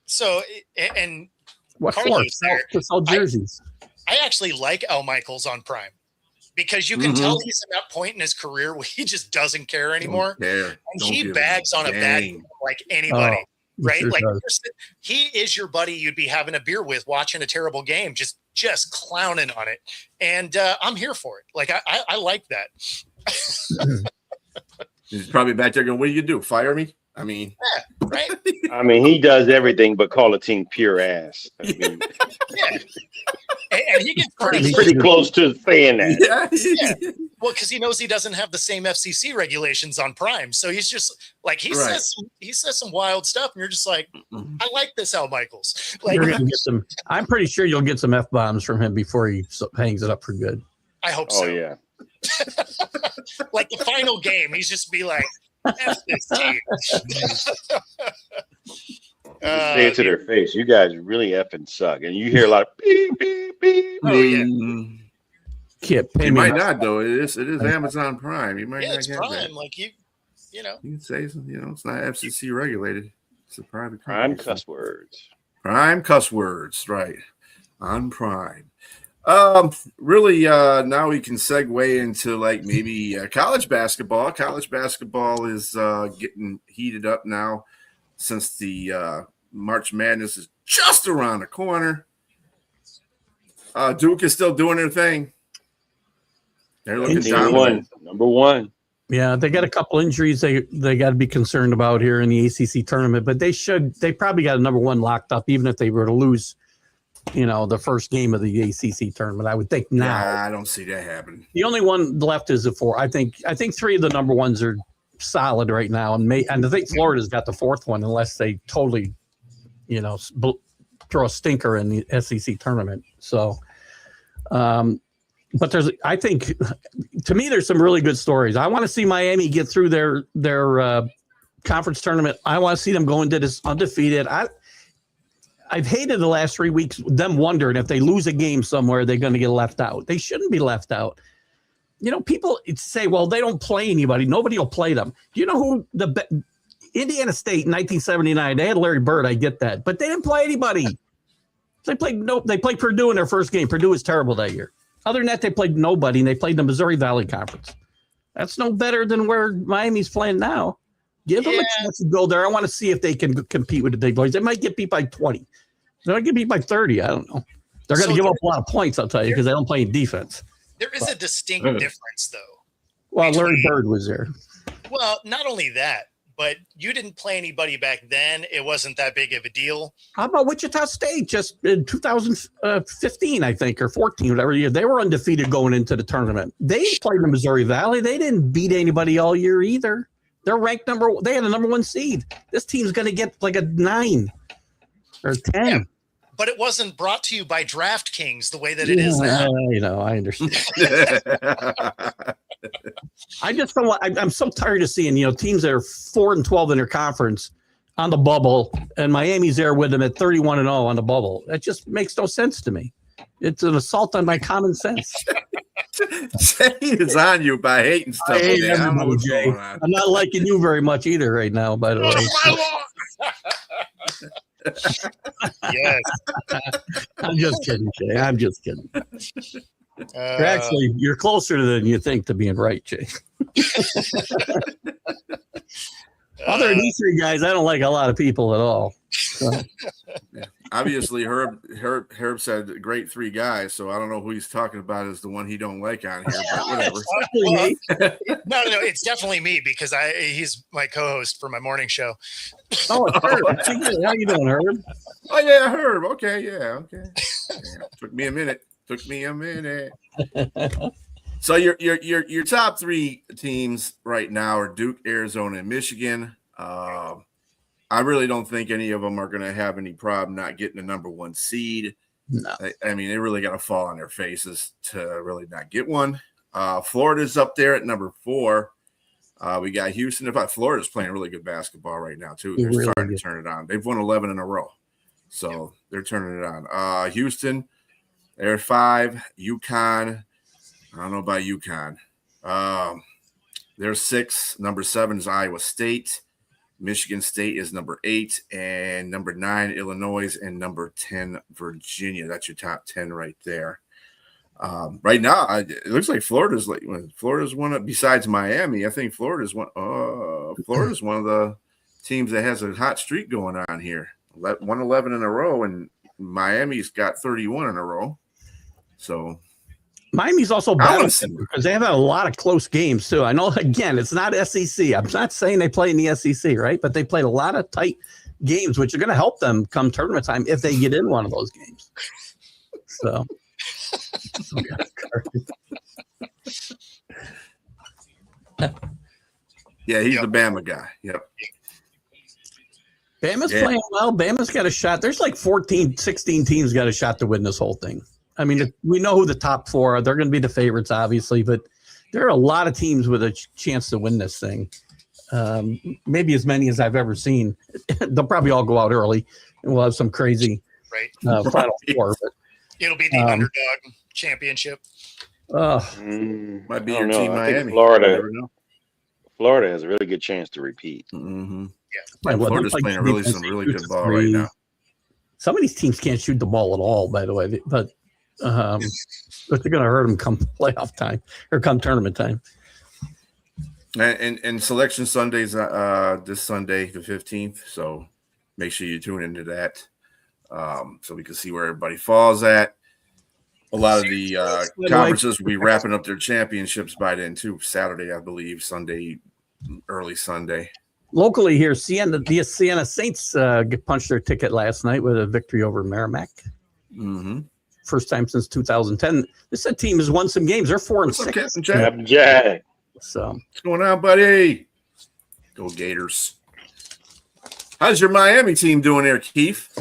So, and what for? Sell jerseys. I actually like Al Michaels on Prime because you can tell he's at that point in his career where he just doesn't care anymore. And he bags on a bad game like anybody. Right? Sure he is your buddy you'd be having a beer with watching a terrible game, just clowning on it. And I'm here for it. I like that. He's probably back there going, what do you do? Fire me? I mean, yeah, right? I mean, he does everything but call a team pure ass. I mean, yeah. And he gets pretty close to saying that. Yeah. Well, because he knows he doesn't have the same FCC regulations on Prime, so he's just he says some wild stuff, and you're just like, I like this Al Michaels. You're gonna get some. I'm pretty sure you'll get some F-bombs from him before he hangs it up for good. I hope so. Oh yeah. Like the final game, he's just be like, F this team. Say it to their face. You guys really effing suck, and you hear a lot of beep beep beep. Oh yeah. He might not though. It is Amazon Prime. He might not it's get Prime. that. You know. You can say so. It's not FCC regulated. It's a private company. Prime cuss words. Prime cuss words, right? On Prime. Really, now we can segue into maybe college basketball. College basketball is getting heated up now since the March Madness is just around the corner. Duke is still doing their thing. They're looking dominant. Number one. Yeah, they got a couple injuries they got to be concerned about here in the ACC tournament, but they probably got a number one locked up, even if they were to lose, the first game of the ACC tournament. I would think now. Nah, I don't see that happening. The only one left is the 4. I think 3 of the number ones are solid right now, and I think Florida's got the 4th one, unless they totally, throw a stinker in the SEC tournament. So, but I think, to me, there's some really good stories. I want to see Miami get through their conference tournament. I want to see them go into this undefeated. I've hated the last 3 weeks, them wondering if they lose a game somewhere, they're going to get left out. They shouldn't be left out. People say, well, they don't play anybody. Nobody will play them. Do you know who Indiana State in 1979, they had Larry Bird. I get that, but they didn't play anybody. They played Purdue in their first game. Purdue was terrible that year. Other than that, they played nobody, and they played the Missouri Valley Conference. That's no better than where Miami's playing now. Give them a chance to go there. I want to see if they can compete with the big boys. They might get beat by 20. They might get beat by 30. I don't know. They're going to give up a lot of points, I'll tell you, because they don't play any defense. There is a distinct difference, though. Well, Larry Bird was there. Well, not only that, but you didn't play anybody back then. It wasn't that big of a deal. How about Wichita State? Just in 2015, I think, or 14, whatever year. They were undefeated going into the tournament. They played the Missouri Valley. They didn't beat anybody all year either. They're ranked they had a number 1 seed. This team's going to get like a 9 or 10. Yeah. But it wasn't brought to you by DraftKings the way that it is now. I understand. I just don't want. I'm so tired of seeing teams that are 4-12 in their conference on the bubble, and Miami's there with them at 31-0 on the bubble. That just makes no sense to me. It's an assault on my common sense. Jay is on you by hating stuff. Jay. I'm not liking you very much either right now, by the way. Yes. I'm just kidding, Jay. I'm just kidding. You're closer than you think to being right, Jay. Other than these 3 guys, I don't like a lot of people at all. So. Yeah. Obviously, Herb said great 3 guys, so I don't know who he's talking about as the one he don't like on here, but whatever. No, it's definitely me because he's my co-host for my morning show. Oh, it's Herb. How you doing, Herb? Oh yeah, Herb. Okay, yeah. Took me a minute. So your top 3 teams right now are Duke, Arizona, and Michigan. I really don't think any of them are going to have any problem not getting the number 1 seed. No. I mean, they really got to fall on their faces to really not get one. Florida's up there at number 4. We got Houston. Florida's playing really good basketball right now, too. They're really starting to turn it on. They've won 11 in a row. So they're turning it on. Houston, they're 5. UConn, I don't know about UConn. They're 6. Number 7 is Iowa State. Michigan State is number 8, and number 9, Illinois, and number 10, Virginia. That's your top 10 right there. Right now, it looks like Florida's one of, besides Miami. I think Florida's one of the teams that has a hot streak going on here. 111 in a row, and Miami's got 31 in a row. So Miami's also balanced because they have had a lot of close games too. I know, again, it's not SEC. I'm not saying they play in the SEC, right? But they played a lot of tight games, which are going to help them come tournament time if they get in one of those games. So, yeah, he's the Bama guy. Yep. Bama's playing well. Bama's got a shot. There's like 14, 16 teams got a shot to win this whole thing. I mean, we know who the top 4 are. They're going to be the favorites, obviously, but there are a lot of teams with a chance to win this thing. Maybe as many as I've ever seen. They'll probably all go out early, and we'll have some crazy Final 4. But, it'll be the underdog championship. Might be your team, Miami. Florida has a really good chance to repeat. Mm-hmm. Yeah, Florida's playing some really good ball right now. Some of these teams can't shoot the ball at all, by the way, but they're going to hurt them come playoff time or come tournament time. And Selection Sunday's this Sunday, the 15th. So make sure you tune into that so we can see where everybody falls at. A lot of the conferences will be wrapping up their championships by then too. Saturday, I believe, Sunday, early Sunday. Locally here, the Siena Saints punched their ticket last night with a victory over Merrimack. Mm-hmm. First time since 2010. This team has won some games. They're 4-6. Captain Jack. So what's going on, buddy? Go Gators. How's your Miami team doing there, Keith?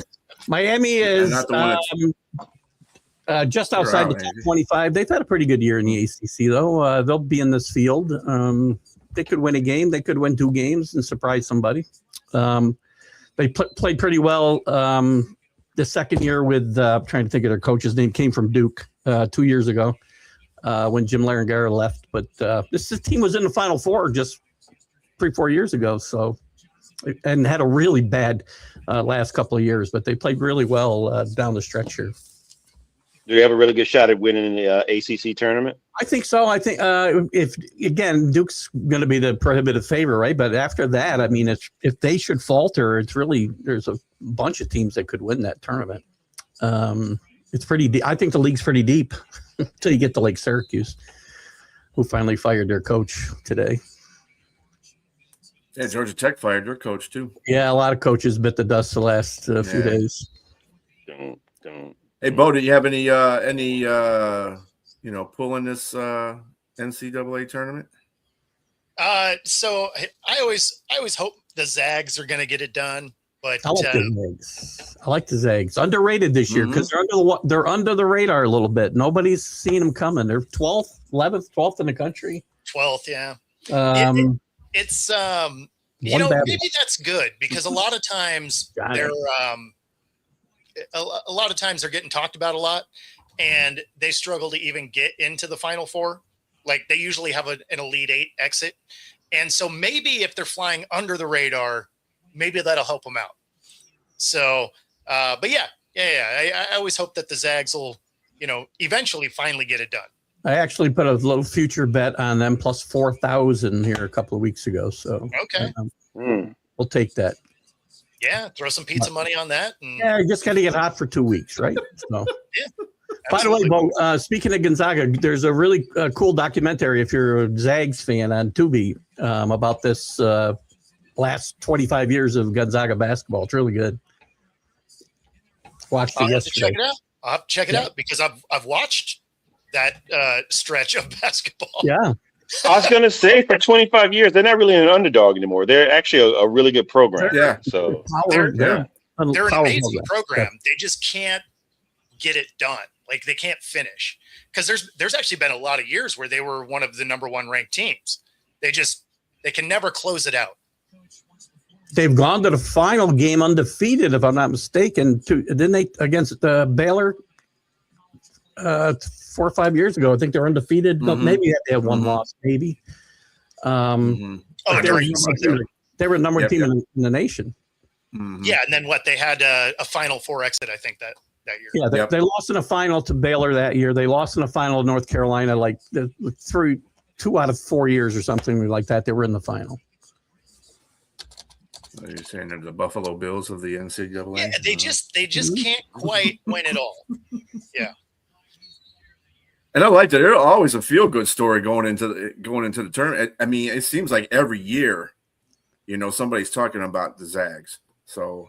Miami is just outside the top 25. They've had a pretty good year in the ACC, though. They'll be in this field. They could win a game. They could win 2 games and surprise somebody. They played pretty well the second year with, I'm trying to think of their coach's name, came from Duke 2 years ago when Jim Larangara left. But this team was in the Final Four just 3-4 years ago, and had a really bad last couple of years, but they played really well down the stretch here. Do you have a really good shot at winning the ACC tournament? I think so. I think if Duke's going to be the prohibitive favor, right? But after that, I mean, if they should falter, there's a bunch of teams that could win that tournament. It's pretty deep. I think the league's pretty deep until you get to Lake Syracuse, who finally fired their coach today. Yeah, Georgia Tech fired their coach too. Yeah, a lot of coaches bit the dust the last few days. Don't. Hey, Bo, do you have any pull in this NCAA tournament? So I always hope the Zags are going to get it done, but I like the Zags. Underrated this year because they're under the radar a little bit. Nobody's seen them coming. They're 12th, 11th, 12th in the country. 12th, yeah. It's maybe that's good because a lot of times they're getting talked about a lot, and they struggle to even get into the Final Four. Like they usually have an Elite 8 exit, and so maybe if they're flying under the radar, maybe that'll help them out. So, but I always hope that the Zags will, eventually finally get it done. I actually put a little future bet on them plus 4,000 here a couple of weeks ago. So okay, we'll take that. Yeah, throw some pizza money on that. Yeah, you just got to get hot for 2 weeks, right? So. Yeah. By the way, Bo, speaking of Gonzaga, there's a really cool documentary if you're a Zags fan on Tubi about this last 25 years of Gonzaga basketball. It's really good. Watched it yesterday. Check it out. I'll have to check it out because I've watched that stretch of basketball. Yeah. I was going to say for 25 years, they're not really an underdog anymore. They're actually a really good program. Yeah. So they're an amazing program. Yeah. They just can't get it done. Like they can't finish because there's actually been a lot of years where they were one of the number 1 ranked teams. They can never close it out. They've gone to the final game undefeated, if I'm not mistaken. Didn't they against Baylor 4 or 5 years ago? I think they're undefeated. Mm-hmm. Maybe they had one loss. Maybe. They were number 1 team in the nation. Mm-hmm. Yeah, and then they had a Final Four exit. I think that year. Yeah, they lost in a final to Baylor that year. They lost in a final to North Carolina through 2 out of 4 years or something like that. They were in the final. Are you saying they're the Buffalo Bills of the NCAA? Yeah, they just can't quite win it all. Yeah. And I like that. There's always a feel-good story going into the tournament. I mean, it seems like every year, somebody's talking about the Zags. So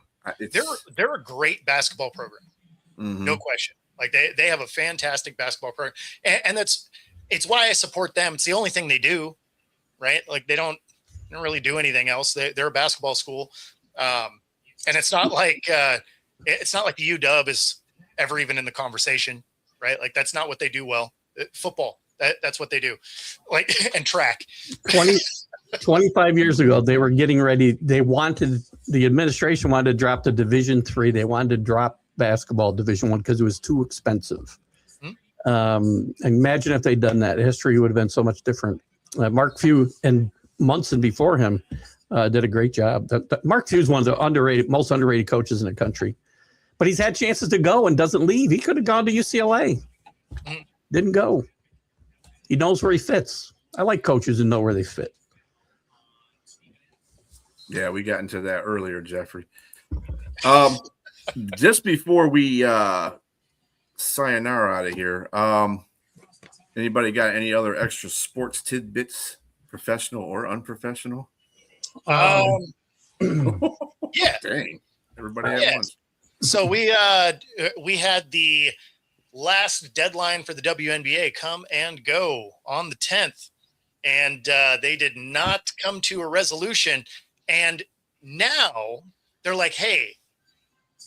they're a great basketball program. Mm-hmm. No question. Like they have a fantastic basketball program, and it's why I support them. It's the only thing they do, right? Like they don't really do anything else. They're a basketball school, and it's not like the UW is ever even in the conversation, right? Like that's not what they do well. Football, that's what they do, like and track. 25 years ago, they were getting ready. The administration wanted to drop the Division III. They wanted to drop basketball Division I because it was too expensive. Imagine if they'd done that. History would have been so much different. Mark Few and Munson before him did a great job. Mark Few's one of the most underrated coaches in the country. But he's had chances to go and doesn't leave. He could have gone to UCLA. Didn't go. He knows where he fits. I like coaches who know where they fit. Yeah, we got into that earlier, Jeffrey. Just before we sayonara out of here, anybody got any other extra sports tidbits, professional or unprofessional? Yeah. Dang. Everybody at once. So we had the last deadline for the WNBA come and go on the 10th, and they did not come to a resolution. And now they're like, hey,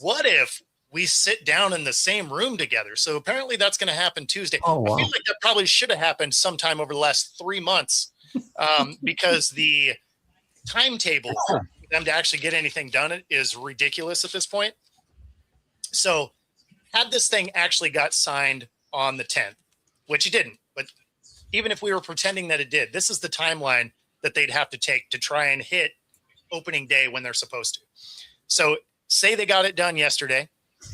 what if we sit down in the same room together? So apparently that's going to happen Tuesday. Oh, wow. I feel like that probably should have happened sometime over the last 3 months, because the timetable for them to actually get anything done is ridiculous at this point. So had this thing actually got signed on the 10th, which it didn't, but even if we were pretending that it did, this is the timeline that they'd have to take to try and hit opening day when they're supposed to. So say they got it done yesterday,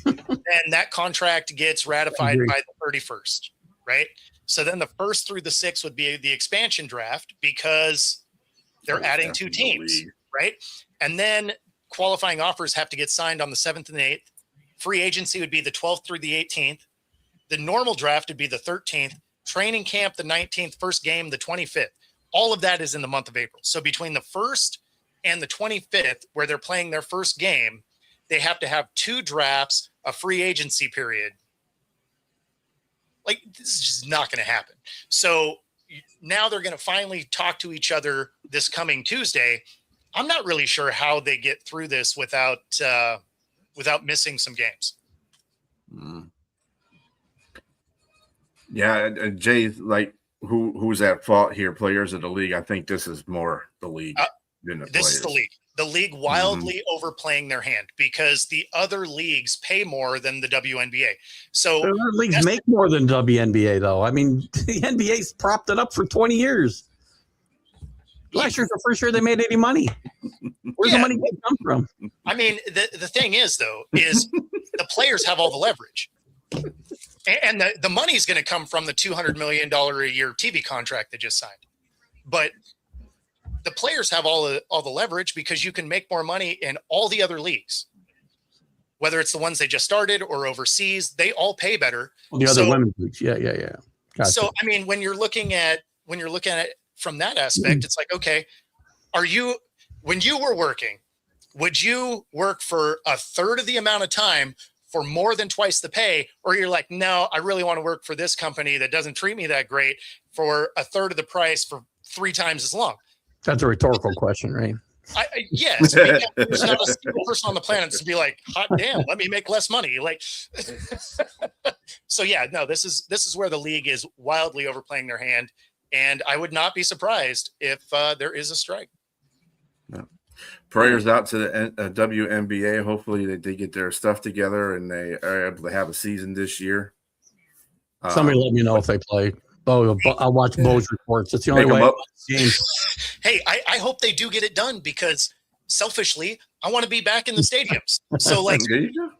and that contract gets ratified by the 31st, right? So then the 1st through the 6th would be the expansion draft, because they're adding 2 teams, right? And then qualifying offers have to get signed on the 7th and 8th. Free agency would be the 12th through the 18th. The normal draft would be the 13th. Training camp, the 19th. First game, the 25th. All of that is in the month of April. So between the 1st and the 25th, where they're playing their first game, they have to have 2 drafts, a free agency period. Like, this is just not going to happen. So now they're going to finally talk to each other this coming Tuesday. I'm not really sure how they get through this without missing some games. Yeah, Jay, like who's at fault here? Players of the league. I think this is more the league than the players. This is the league. The league wildly overplaying their hand, because the other leagues pay more than the WNBA. So the other leagues make more than WNBA, though. I mean, the NBA's propped it up for 20 years. Last year's the first year they made any money. Where's the money going to come from? I mean, the thing is, though, is the players have all the leverage. And the money is going to come from the $200 million a year TV contract they just signed. But the players have all the leverage, because you can make more money in all the other leagues. Whether it's the ones they just started or overseas, they all pay better. Well, the other women's leagues. Yeah. Gotcha. So, I mean, when you're looking at it from that aspect, it's like, okay, when you were working, would you work for a third of the amount of time for more than twice the pay? Or you're like, no, I really want to work for this company that doesn't treat me that great for a third of the price for 3 times as long? That's a rhetorical question, right? Yes. There's not a single person on the planet to be like, hot damn, let me make less money. Like, so yeah, no, this is where the league is wildly overplaying their hand. And I would not be surprised if there is a strike. No. Prayers out to the WNBA. Hopefully they get their stuff together and they are able to have a season this year. Somebody let me know if they play. Oh, I'll watch Bo's reports. It's the only way. Hey, I hope they do get it done, because selfishly, I want to be back in the stadiums. So, like,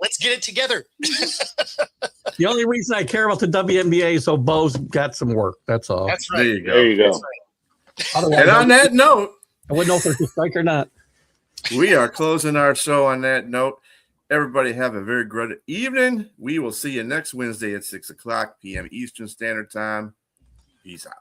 let's get it together. The only reason I care about the WNBA is so Bo's got some work. That's all. That's right. There you go. Right. And on that note, I wouldn't know if there's a strike or not. We are closing our show on that note. Everybody have a very good evening. We will see you next Wednesday at 6:00 p.m. Eastern Standard Time. Peace out.